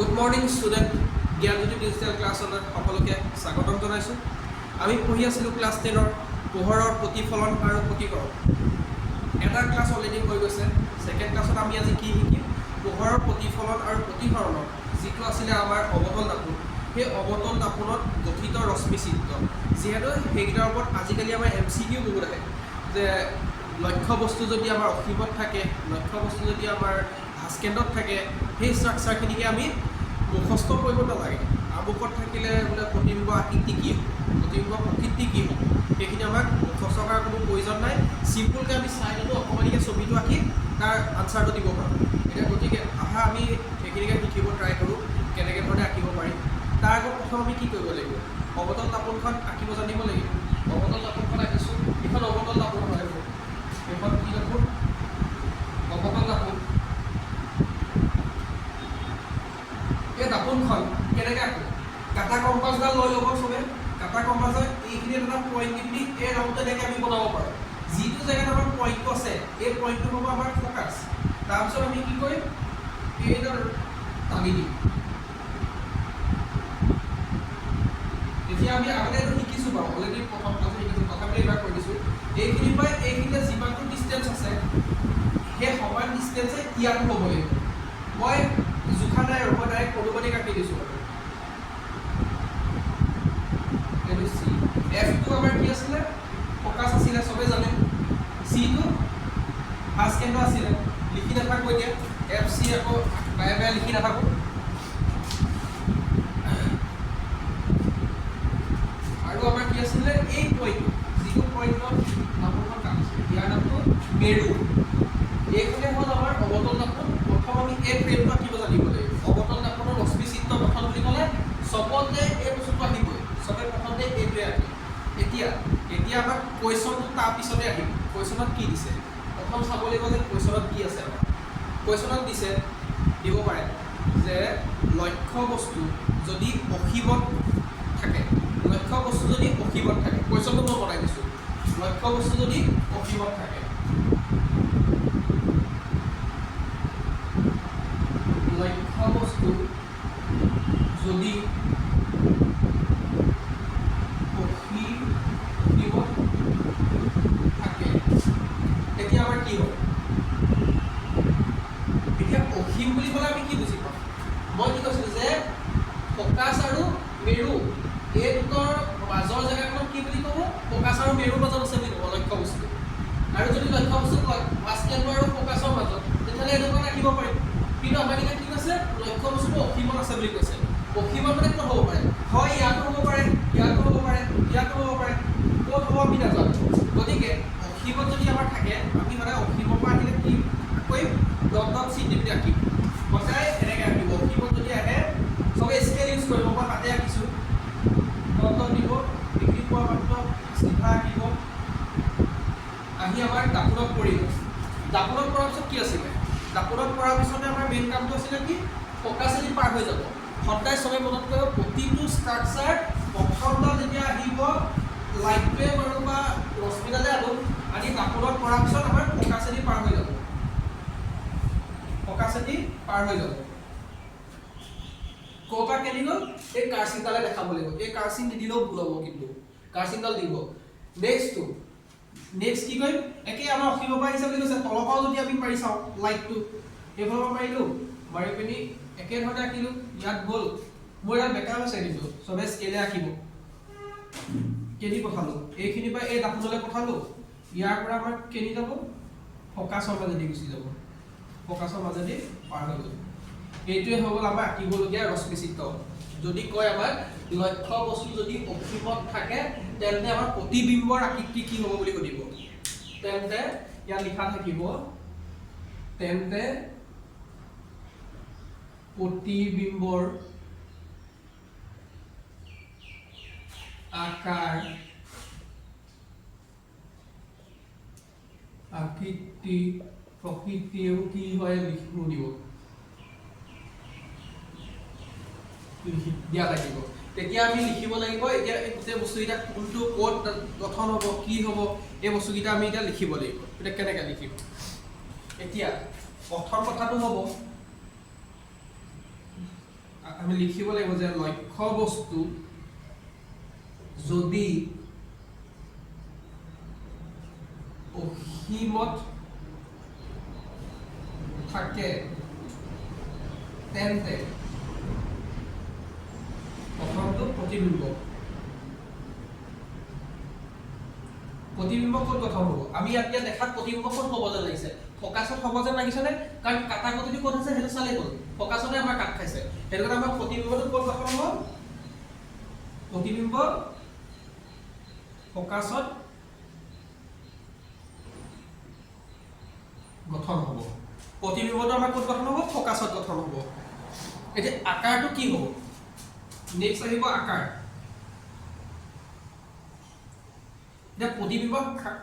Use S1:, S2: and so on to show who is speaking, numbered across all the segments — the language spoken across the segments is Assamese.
S1: Good morning student Gyanjyoti digital ক্লাছলৈ সকলোকে স্বাগতম জনাইছোঁ। আমি পঢ়ি আছিলোঁ ক্লাছ 10ৰ পোহৰৰ প্ৰতিফলন আৰু প্ৰতিকৰণ। এটা ক্লাছ অলৰেডি হৈ গৈছে। ছেকেণ্ড ক্লাছত আমি আজি কি শিকিম? পোহৰৰ প্ৰতিফলন আৰু প্ৰতিসৰণৰ যিটো আছিলে আমাৰ অৱতল দাপোন, সেই অৱতল দাপোনত গঠিত ৰশ্মি চিত্ৰ। যিহেতু সেইকেইটাৰ ওপৰত আজিকালি আমাৰ MCQ বহুত আহে যে লক্ষ্য বস্তু যদি আমাৰ অসীমত থাকে, লক্ষ্য বস্তু যদি আমাৰ ভাস্কেণ্ডত থাকে, সেই ষ্ট্ৰাকচাৰখিনিকে আমি মুখস্থ কৰিব নালাগে। আমুকত থাকিলে বোলে প্ৰতিবিম্ব আকৃতি কি হ'ব, প্ৰতিবিম্ব প্ৰকৃতি কি হ'ব, সেইখিনি আমাক মুখস্থ কৰাৰ কোনো প্ৰয়োজন নাই। চিম্পুলকৈ আমি চাই ল'লোঁ, অকণমানিকৈ ছবিটো আঁকি তাৰ আনচাৰটো দিব পাৰোঁ। এতিয়া গতিকে আহা আমি সেইখিনিকে শিকিব ট্ৰাই কৰোঁ কেনেকৈ ধৰণে আঁকিব পাৰিম। তাৰ আগত প্ৰথম আমি কি কৰিব লাগিব? অৱতল দাপোনখন আঁকিব জানিব লাগিব। অৱতল দাপোনখন আঁকিছোঁ, এইখন অৱতল দাপোন হয়। এইখন কি দাপোন? অৱতল দাপোন। এই দাপোনখন কেনেকৈ আঁকো? কাটা কম্পাছডাল লৈ ল'ব চবে। কাটা কম্পাছত এইখিনি এটা পইণ্ট দি এই ৰংটো তেনেকৈ আমি বনাব পাৰোঁ। যিটো জেগাত আমাৰ পইণ্টটো আছে, এই পইণ্টটো হ'ব আমাৰ ফ'কাছ। তাৰপিছত আমি কি কৰিম? এইডাল টানি দিম। এতিয়া আমি আগতে এইটো শিকিছোঁ বাৰু, অলৰেডি প্ৰথম ক্লাছত শিকিছোঁ, তথাপিও এইবাৰ কৈ দিছোঁ। এইখিনিৰ পৰা এইখিনিলে যিমানটো ডিষ্টেঞ্চ আছে, সেই সমান ডিষ্টেঞ্চে ইয়াতো হ'ব লাগিব। মই জোখা নাই আৰু মই ডাইৰেক্ট অনুমানিক কাটি দিছোঁ। এইটো চি। এফটো আমাৰ কি আছিলে? ফ'কাছ আছিলে, চবেই জানে। চিটো ভাস্কেণ্ড আছিলে। লিখি নাথাকোঁ এতিয়া, এফ চি আকৌ বাৰে বাৰে লিখি নাথাকোঁ। আৰু আমাৰ কি আছিলে? এই পইণ্ট, যিটো পইণ্টত দাপোনখন কাটিছোঁ, ইয়াৰ নামটো মেৰু। এইখনে হ'ল আমাৰ অৱতল দাপোন। প্ৰথম আমি এই ফ্ৰেমটো আঁকিব জানিব লাগিব। অৱতল দাপোনৰ ৰশ্মি চিত্ৰ গঠন বুলি ক'লে চবতে এই বস্তুটো আহিবই। চবে প্ৰথমতে এইটোৱে আঁকিম। এতিয়া আমাক কুৱেশ্যনটো তাৰপিছতে আহিব। কুৱেশ্যনত কি দিছে প্ৰথম চাব লাগিব যে কুৱেশ্যনত কি আছে। আমাৰ কুৱেশ্যনত দিছে, দিব পাৰে যে লক্ষ্য বস্তু যদি অসীমত থাকে, লক্ষ্য বস্তু যদি অসীমত থাকে, কুৱেশ্যনটো মই বনাই দিছোঁ। লক্ষ্য বস্তু যদি অসীমত থাকে, লক্ষ্য বস্তু যদি অসীমত থাকে, তেতিয়া আমাৰ কি হয়? এতিয়া অসীম বুলি ক'লে আমি কি বুজি পাওঁ? মই কি কৈছিলোঁ যে ফ'কাছ আৰু মেৰু এই দুটাৰ মাজৰ জেগাখনক কি বুলি ক'ব? ফ'কাছ আৰু মেৰুৰ মাজত আছে বুলি ক'ব লক্ষ্য বস্তু। আৰু যদি লক্ষ্য বস্তু কয় ভাস্কেণ্ড আৰু ফ'কাছৰ মাজত, তেতিয়াহ'লে এইটো মই ৰাখিব পাৰিম। কিন্তু আমাৰ এতিয়া কি কৈছে? লক্ষ্য বস্তুটো অসীমত আছে বুলি কৈছে। অসীমত মানে ক'ত হ'ব পাৰে? হয় ইয়াতো হ'ব পাৰে, ইয়াতো হ'ব পাৰে, ইয়াতো হ'ব পাৰে। ক'ত হ'ব আমি নাজানো। গতিকে অসীমত যদি আমাৰ থাকে, আমি সদায় অসীমৰ পৰা আহিলে কি কৰিম? ডট ডট চিন দি আঁকিম। সদায় এনেকৈ আঁকিব। অসীমত যদি আহে চবে স্কেল ইউজ কৰিব। মই তাতে আঁকিছোঁ। ডট ডট দিব, ডিগ্ৰী পোৱা মাত্ৰ চিধা আঁকিব। আহি আমাৰ দাপোনত পৰিব। দাপোনত পৰাৰ পিছত কি আছিলে? দাপোনত পৰাৰ পিছতে আমাৰ মেইন কামটো আছিলে কি? ফ'কাছেদি পাৰ হৈ যাব। সদায় চবে মনত কৰিব, প্ৰতিটো ষ্ট্ৰাকচাৰ প্ৰথমডাল যেতিয়া আহিব, লাইটটোৱে বাৰু বা ৰশ্মিডালে আনো আনি দাপোনত পৰাৰ পিছত আমাৰ ফ'কাছেদি পাৰ হৈ যাব। ফ'কাছেদি পাৰ হৈ যাব। ক'ৰ পৰা কেনি গ'ল? এই কাৰচিনডালে দেখাব লাগিব। এই কাৰচিন নিদিলেও ভুল হ'ব, কিন্তু কাৰচিনডাল দিব। নেক্সট কি কৰিম? একেই আমাৰ অসীমৰ পৰা আহিছে বুলি কৈছে। তলৰ পৰাও যদি আমি মাৰি চাওঁ লাইটটো, এইফালৰ পৰা মাৰিলোঁ, মাৰি পিনি একেধৰণে আঁকিলোঁ। ইয়াত গ'ল, মোৰ ইয়াত বেকাৰ হৈছে, কিন্তু চবে স্কেলে আঁকিব। কেনি পঠালোঁ? এইখিনিৰ পৰা এই দাপোনলৈ পঠালোঁ। ইয়াৰ পৰা আমাৰ কেনি যাব? ফ'কাছৰ মাজেদি গুচি যাব। ফ'কাছৰ মাজেদি পাৰ হৈ গ'ল। এইটোৱে হৈ গ'ল আমাৰ আঁকিবলগীয়া ৰশ্মি চিত্ৰ। যদি কয় আমাক লক্ষ্য বস্তু যদি অসীমত থাকে, তেন্তে আমাৰ প্ৰতিবিম্বৰ আকৃতি কি হ'ব বুলি সুধিব, তেন্তে ইয়াত লিখা থাকিব, তেন্তে প্ৰতিবিম্বৰ আকাৰ আকৃতি প্ৰকৃতিও কি হয় লিখিব দিব, দিয়া লাগিব। তেতিয়া আমি লিখিব লাগিব। এতিয়া এই গোটেই বস্তুকেইটা কোনটো ক'ত গঠন হ'ব, কি হ'ব, এই বস্তুকেইটা আমি এতিয়া লিখিব লাগিব। এতিয়া কেনেকৈ লিখিম? এতিয়া প্ৰথম কথাটো হ'ব আমি লিখিব লাগিব যে লক্ষ্য বস্তু যদি অসীমত থাকে তেন্তে প্ৰথমটো প্ৰতিবিম্ব ক'ত গঠন হ'ব আমি ইয়াত দেখাত প্ৰতিবিম্ব ক'ত হ'ব যেন লাগিছে ফকাছত হ'ব যেন লাগিছে নে কাৰণ কাটা গতিটো ক'ত আছে সেইটো চালেই হ'ল ফকাছতে আমাৰ কাট খাইছে সেইটো কাৰণে আমাৰ প্ৰতিবিম্বটো ক'ত গঠন হ'ব প্ৰতিবিম্ব ফকাছত গঠন হ'ব প্ৰতিবিম্বটো আমাৰ ক'ত গঠন হ'ব ফকাছত গঠন হ'ব এতিয়া আকাৰটো কি হ'ব নেক্সট আহিব আকাৰ এতিয়া প্ৰতিবিম্ব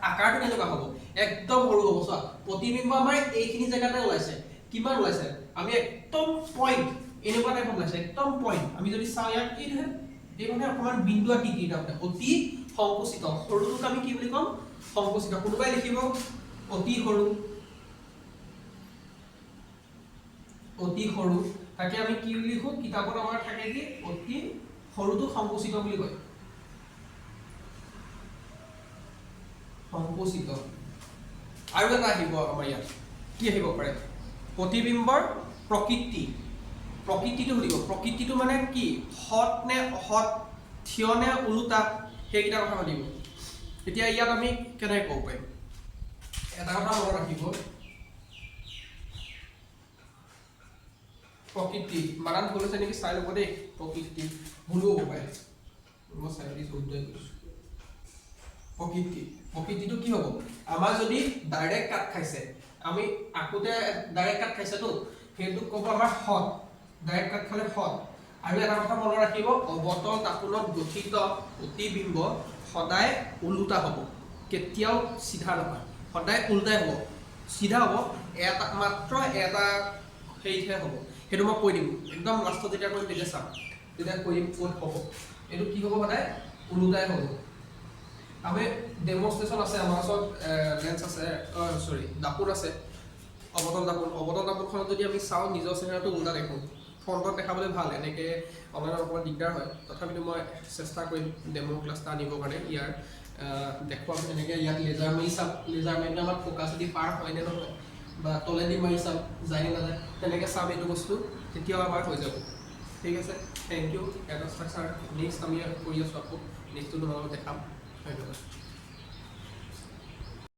S1: আকাৰটো কেনেকুৱা হ'ব একদম সৰু হ'ব চোৱা প্ৰতিবিম্ব আমাৰ এইখিনি জেগাতে ওলাইছে কিমান ওলাইছে আমি একদম পইণ্ট এনেকুৱা টাইপত ওলাইছে একদম পইণ্ট আমি যদি চাওঁ ইয়াত কি হয় এই মানে অকমান বিন্দু আকৃতি তাৰমানে অতি সংকুচিত সৰুটোক আমি কি বুলি ক'ম সংকুচিত কোনোবাই লিখিব অতি সৰু তাকে আমি কি বুলি লিখো কিতাপত আমাৰ থাকে কি অতি সৰুটো সংকুচিত বুলি কয় সংকুচিত আৰু এটা আহিব আমাৰ ইয়াত কি আহিব পাৰে প্ৰতিবিম্বৰ প্ৰকৃতিটো সুধিব প্ৰকৃতিটো মানে কি সৎ নে অসৎ থিয় নে ওলোটা সেইকেইটা কথা সুধিব এতিয়া ইয়াত আমি কেনেকৈ ক'ব পাৰিম এটা কথা মনত ৰাখিব প্ৰকৃতি বানান ভুল হৈছে নেকি চাই ল'ব দেই প্ৰকৃতি ভুলো হ'ব পাৰে মই চাই দি শুদ্ধই কৈছোঁ প্ৰকৃতিটো কি হ'ব আমাৰ যদি ডাইৰেক্ট কাট খাইছে আমি আকোতে ডাইৰেক্ট কাট খাইছেতো সেইটো ক'ব আমাৰ সৎ ডাইৰেক্ট কাট খালে সৎ আৰু এটা কথা মনত ৰাখিব অৱতল তাপোনত গঠিত প্ৰতিবিম্ব সদায় ওলোটা হ'ব কেতিয়াও চিধা নহয় সদায় ওলোটাই হ'ব চিধা হ'ব এটা মাত্ৰ এটা হেৰিতহে হ'ব সেইটো মই কৈ দিম একদম লাষ্টত যেতিয়া কৰিম তেতিয়া চাম তেতিয়া কৈ দিম ক'ত হ'ব এইটো কি হ'ব সদায় ওলোটাই হ'ব আমি ডেমনষ্ট্ৰেশ্যন আছে আমাৰ ওচৰত লেন্স আছে সৰি দাপোন আছে অৱতল দাপোনখনত যদি আমি চাওঁ নিজৰ চেহেৰাটো ওলোটা দেখোঁ ফ্ৰণ্টত দেখাবলৈ ভাল এনেকৈ অনলাইনত অকণমান দিগদাৰ হয় তথাপিতো মই চেষ্টা কৰিম ডেম' ক্লাছ এটা আনিবৰ কাৰণে ইয়াৰ দেখুৱাম এনেকৈ ইয়াত লেজাৰ মাৰি চাম লেজাৰ মাৰিলে আমাৰ ফ'কাছ যদি পাৰ হয় নে নহয় বা তলেদি মাৰি চাম যায় নে নাযায় তেনেকৈ চাম এইটো বস্তু তেতিয়াও আমাৰ হৈ যাব ঠিক আছে থেংক ইউ এটা ষ্ট্ৰাকচাৰ নেক্সট আমি কৰি আছোঁ আকৌ নেক্সটটো তোমালোকক দেখাম ধন্যবাদ